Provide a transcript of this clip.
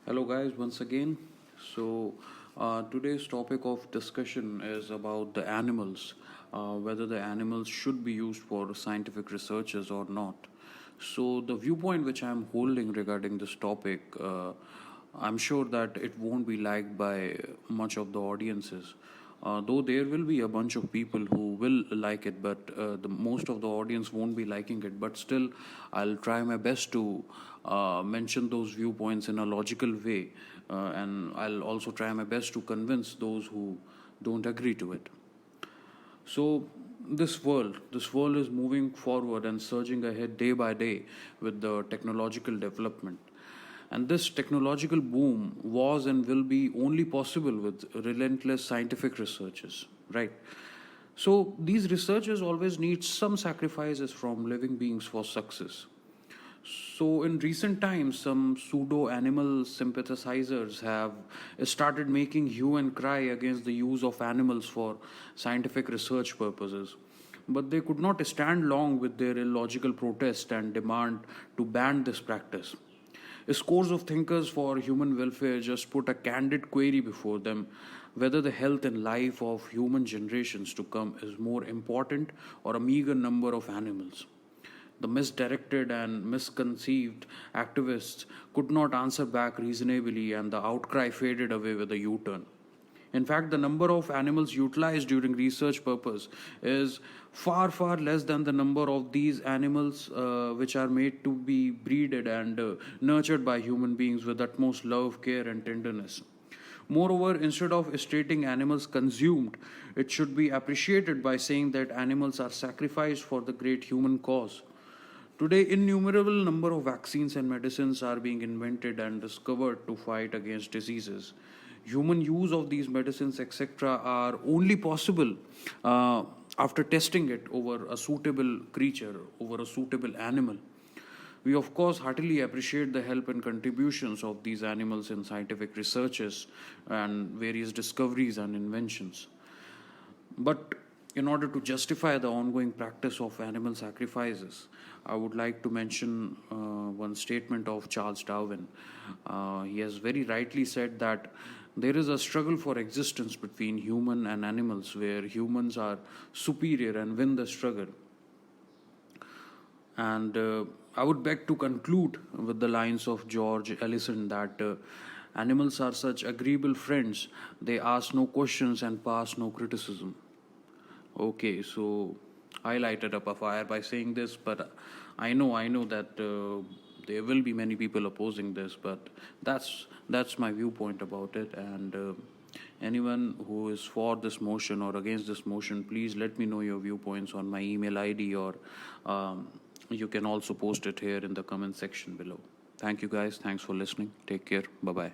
Hello, guys, once again. Today's topic of discussion is about the animals, whether the animals should be used for scientific researches or not. So, the viewpoint which I'm holding regarding this topic, I'm sure that it won't be liked by much of the audiences. Though there will be a bunch of people who will like it, but the most of the audience won't be liking it. But still, I'll try my best to mention those viewpoints in a logical way, and I'll also try my best to convince those who don't agree to it. So this world is moving forward and surging ahead day by day with the technological development. And this technological boom was and will be only possible with relentless scientific researches, right? So these researchers always need some sacrifices from living beings for success. So, in recent times, some pseudo animal sympathizers have started making hue and cry against the use of animals for scientific research purposes. But they could not stand long with their illogical protest and demand to ban this practice. Scores of thinkers for human welfare just put a candid query before them whether the health and life of human generations to come is more important or a meager number of animals. The misdirected and misconceived activists could not answer back reasonably, and the outcry faded away with a U turn. In fact, the number of animals utilized during research purpose is far, far less than the number of these animals which are made to be breeded and nurtured by human beings with utmost love, care, and tenderness. Moreover, instead of stating animals consumed, it should be appreciated by saying that animals are sacrificed for the great human cause. Today, innumerable number of vaccines and medicines are being invented and discovered to fight against diseases. Human use of these medicines, etc., are only possible after testing it over a suitable creature, over a suitable animal. We, of course, heartily appreciate the help and contributions of these animals in scientific researches and various discoveries and inventions. But in order to justify the ongoing practice of animal sacrifices, I would like to mention one statement of Charles Darwin. He has very rightly said that there is a struggle for existence between human and animals where humans are superior and win the struggle. And I would beg to conclude with the lines of George Ellison that animals are such agreeable friends, they ask no questions and pass no criticism. Okay, so I lighted up a fire by saying this, but I know that there will be many people opposing this, but that's my viewpoint about it. And anyone who is for this motion or against this motion, please let me know your viewpoints on my email ID, or you can also post it here in the comment section below. Thank you, guys. Thanks for listening. Take care. Bye bye.